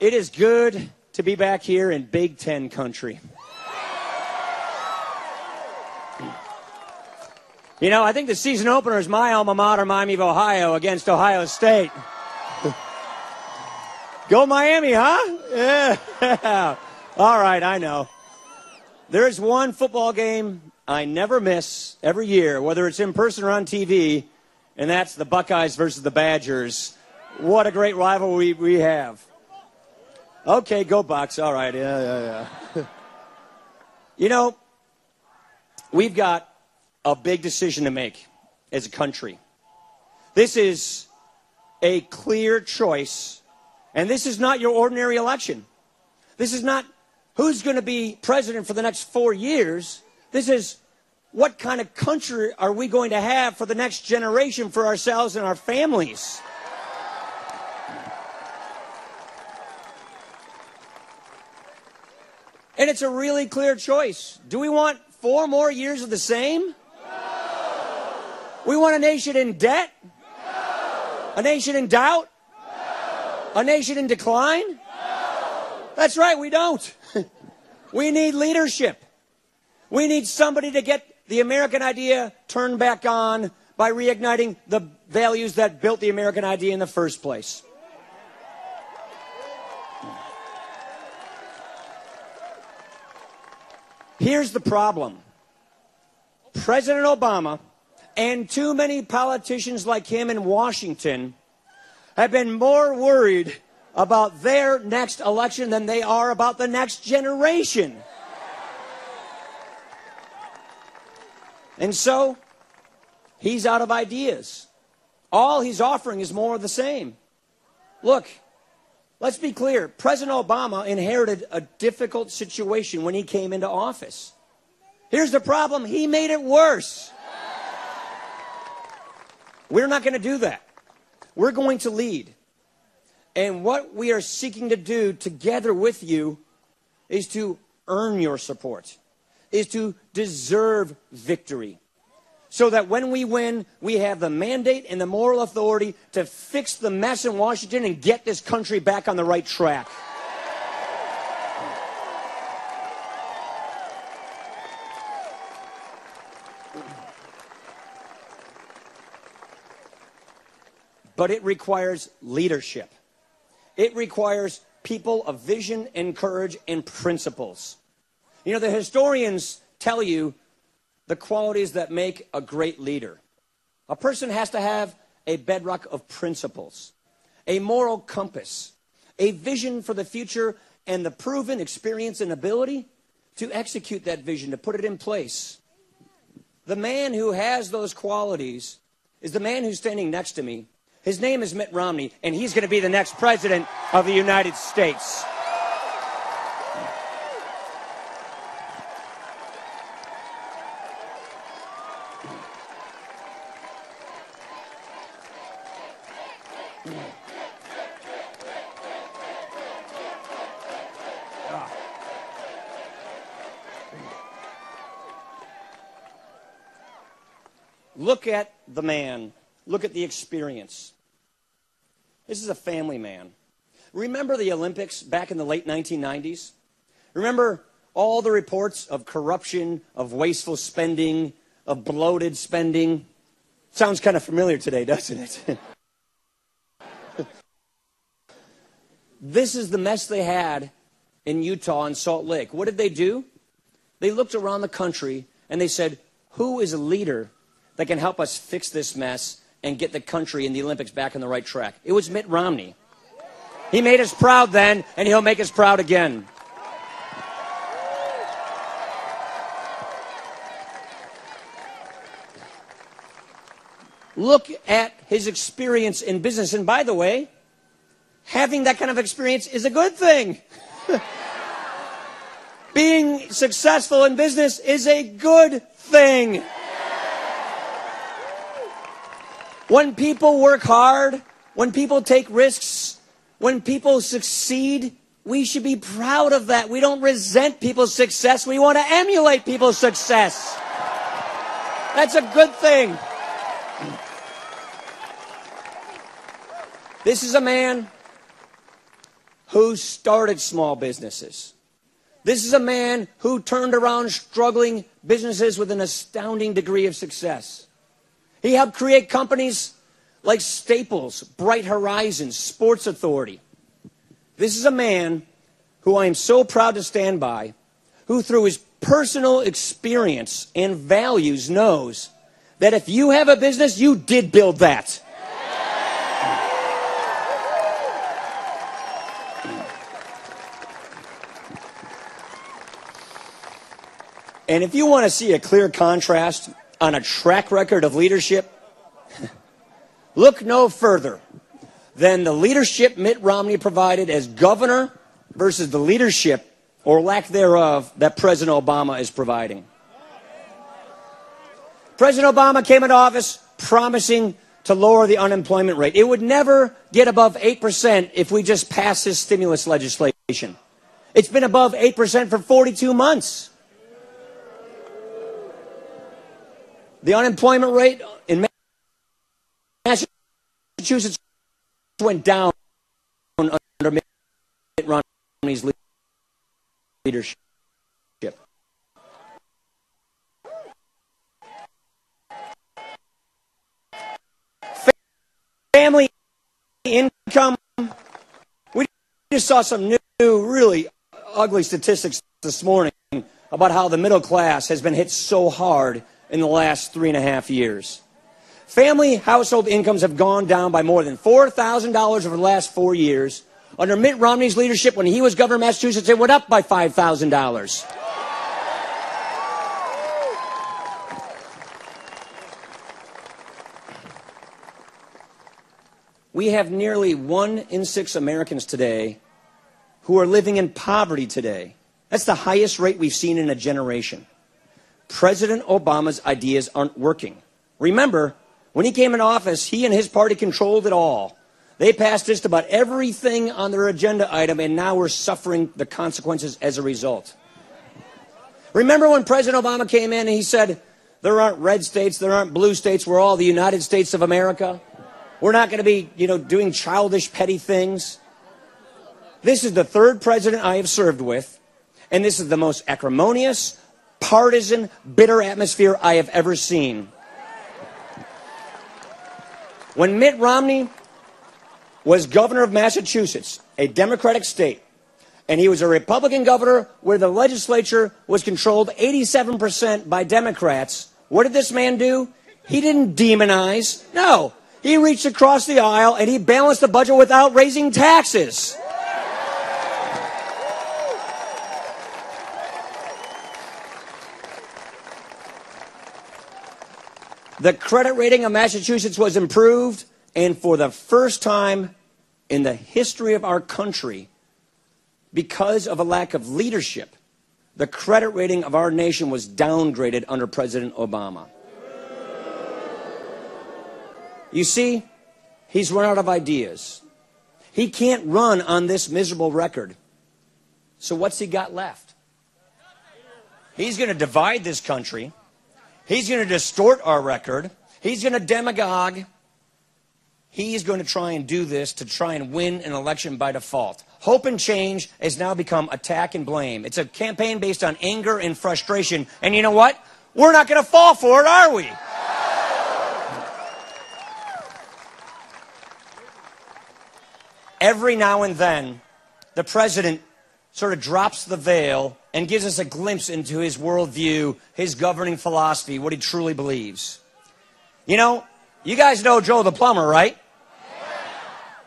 It is good to be back here in Big Ten country. You know, I think the season opener is my alma mater, Miami of Ohio, against Ohio State. Go Miami, huh? Yeah. All right, I know. There's one football game I never miss every year, whether it's in person or on TV, and that's the Buckeyes versus the Badgers. What a great rivalry we have. Okay, go Bucks. All right, yeah. You know, we've got a big decision to make as a country. This is a clear choice, and this is not your ordinary election. This is not who's going to be president for the next 4 years. This is what kind of country are we going to have for the next generation, for ourselves and our families. And it's a really clear choice. Do we want 4 more years of the same? No. We want a nation in debt? No. A nation in doubt? No. A nation in decline? No. That's right, we don't. We need leadership. We need somebody to get the American idea turned back on by reigniting the values that built the American idea in the first place. Here's the problem. President Obama and too many politicians like him in Washington have been more worried about their next election than they are about the next generation. And so, he's out of ideas. All he's offering is more of the same. Look, let's be clear. President Obama inherited a difficult situation when he came into office. Here's the problem. He made it worse. We're not going to do that. We're going to lead. And what we are seeking to do together with you is to earn your support, is to deserve victory, so that when we win, we have the mandate and the moral authority to fix the mess in Washington and get this country back on the right track. But it requires leadership. It requires people of vision and courage and principles. You know, the historians tell you the qualities that make a great leader. A person has to have a bedrock of principles, a moral compass, a vision for the future, and the proven experience and ability to execute that vision, to put it in place. The man who has those qualities is the man who's standing next to me. His name is Mitt Romney, and he's going to be the next president of the United States. Look at the man. Look at the experience. This is a family man. Remember the Olympics back in the late 1990s? Remember all the reports of corruption, of wasteful spending, of bloated spending? Sounds kind of familiar today, doesn't it? This is the mess they had in Utah and Salt Lake. What did they do? They looked around the country and they said, who is a leader that can help us fix this mess and get the country and the Olympics back on the right track? It was Mitt Romney. He made us proud then, and he'll make us proud again. Look at his experience in business. And by the way, having that kind of experience is a good thing. Being successful in business is a good thing. When people work hard, when people take risks, when people succeed, we should be proud of that. We don't resent people's success. We want to emulate people's success. That's a good thing. This is a man who started small businesses. This is a man who turned around struggling businesses with an astounding degree of success. He helped create companies like Staples, Bright Horizons, Sports Authority. This is a man who I am so proud to stand by, who through his personal experience and values knows that if you have a business, you did build that. And if you want to see a clear contrast on a track record of leadership, look no further than the leadership Mitt Romney provided as governor versus the leadership, or lack thereof, that President Obama is providing. President Obama came into office promising to lower the unemployment rate. It would never get above 8% if we just passed this stimulus legislation. It's been above 8% for 42 months. The unemployment rate in Massachusetts went down under Mitt Romney's leadership. Family income. We just saw some new, really ugly statistics this morning about how the middle class has been hit so hard in the last 3.5 years. Family household incomes have gone down by more than $4,000 over the last 4 years. Under Mitt Romney's leadership, when he was governor of Massachusetts, it went up by $5,000. We have nearly 1 in 6 Americans today who are living in poverty today. That's the highest rate we've seen in a generation. President Obama's ideas aren't working. Remember, when he came in office, he and his party controlled it all. They passed just about everything on their agenda item, and now we're suffering the consequences as a result. Remember when President Obama came in and he said, there aren't red states, there aren't blue states, we're all the United States of America. We're not going to be, doing childish, petty things. This is the third president I have served with, and this is the most acrimonious, partisan, bitter atmosphere I have ever seen. When Mitt Romney was governor of Massachusetts, a Democratic state, and he was a Republican governor where the legislature was controlled 87% by Democrats, what did this man do? He didn't demonize. No, he reached across the aisle and he balanced the budget without raising taxes. The credit rating of Massachusetts was improved, and for the first time in the history of our country, because of a lack of leadership, the credit rating of our nation was downgraded under President Obama. You see, he's run out of ideas. He can't run on this miserable record. So what's he got left? He's going to divide this country. He's going to distort our record. He's going to demagogue. He's going to try and do this to try and win an election by default. Hope and change has now become attack and blame. It's a campaign based on anger and frustration. And you know what? We're not going to fall for it, are we? Every now and then, the president sort of drops the veil and gives us a glimpse into his worldview, his governing philosophy, what he truly believes. You guys know Joe the plumber, right?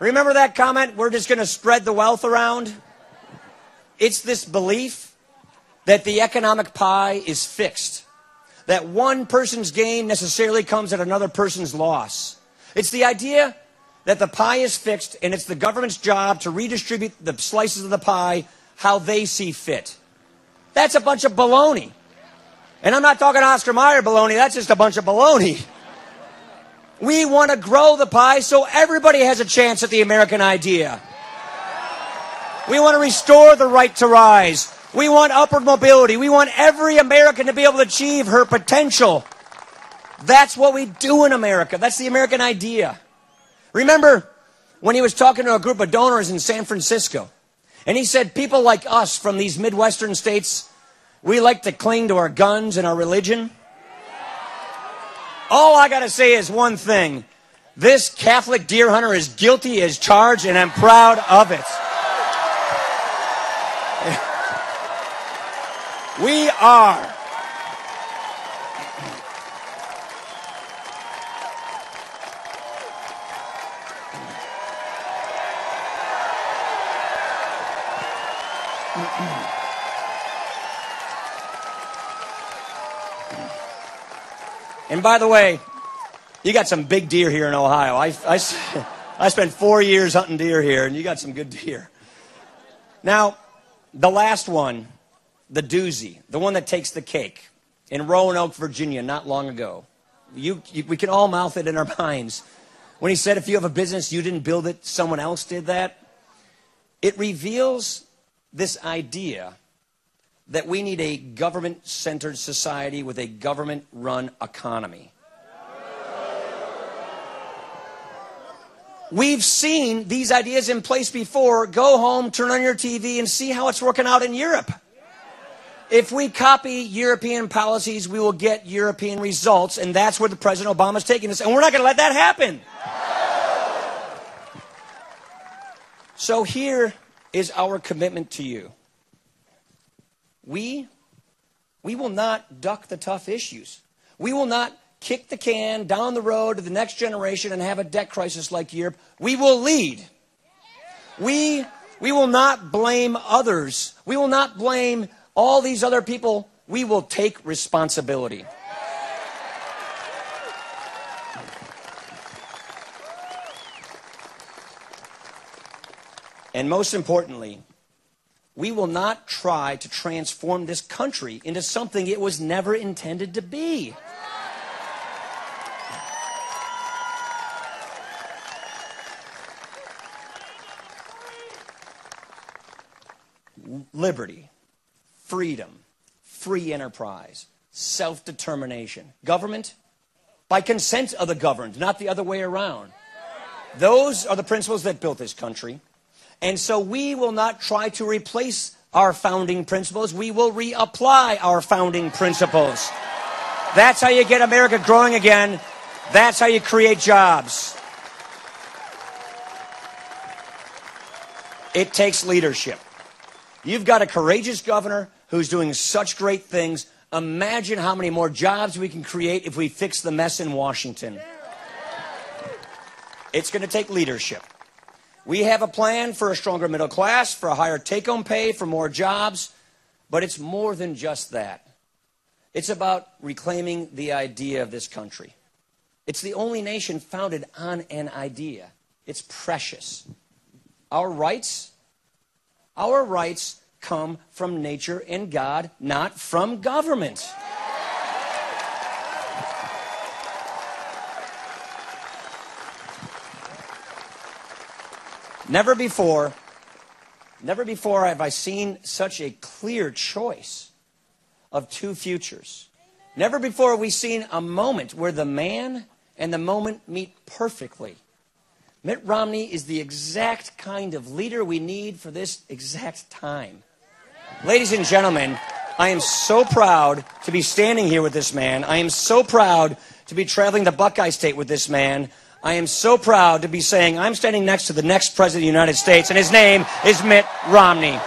Remember that comment, we're just going to spread the wealth around? It's this belief that the economic pie is fixed, that one person's gain necessarily comes at another person's loss. It's the idea that the pie is fixed and it's the government's job to redistribute the slices of the pie how they see fit. That's a bunch of baloney. And I'm not talking Oscar Mayer baloney, that's just a bunch of baloney. We want to grow the pie so everybody has a chance at the American idea. We want to restore the right to rise. We want upward mobility. We want every American to be able to achieve her potential. That's what we do in America. That's the American idea. Remember when he was talking to a group of donors in San Francisco, And he said, people like us from these Midwestern states, we like to cling to our guns and our religion. All I got to say is one thing. This Catholic deer hunter is guilty as charged, and I'm proud of it. We are. And by the way, you got some big deer here in Ohio. I spent 4 years hunting deer here, and you got some good deer. Now, the last one, the doozy, the one that takes the cake, in Roanoke, Virginia, not long ago. We can all mouth it in our minds. When he said, if you have a business, you didn't build it, someone else did that. It reveals this idea that we need a government-centered society with a government-run economy. We've seen these ideas in place before. Go home, turn on your TV, and see how it's working out in Europe. If we copy European policies, we will get European results, and that's where the President Obama is taking us, and we're not going to let that happen. So here is our commitment to you. We will not duck the tough issues. We will not kick the can down the road to the next generation and have a debt crisis like Europe. We will lead. We will not blame others. We will not blame all these other people. We will take responsibility. And most importantly, we will not try to transform this country into something it was never intended to be. Liberty, freedom, free enterprise, self-determination. Government, by consent of the governed, not the other way around. Those are the principles that built this country. And so we will not try to replace our founding principles. We will reapply our founding principles. That's how you get America growing again. That's how you create jobs. It takes leadership. You've got a courageous governor who's doing such great things. Imagine how many more jobs we can create if we fix the mess in Washington. It's going to take leadership. We have a plan for a stronger middle class, for a higher take-home pay, for more jobs. But it's more than just that. It's about reclaiming the idea of this country. It's the only nation founded on an idea. It's precious. Our rights come from nature and God, not from government. Never before have I seen such a clear choice of two futures. Never before have we seen a moment where the man and the moment meet perfectly. Mitt Romney is the exact kind of leader we need for this exact time. Ladies and gentlemen, I am so proud to be standing here with this man. I am so proud to be traveling to Buckeye State with this man. I am so proud to be saying I'm standing next to the next president of the United States, and his name is Mitt Romney.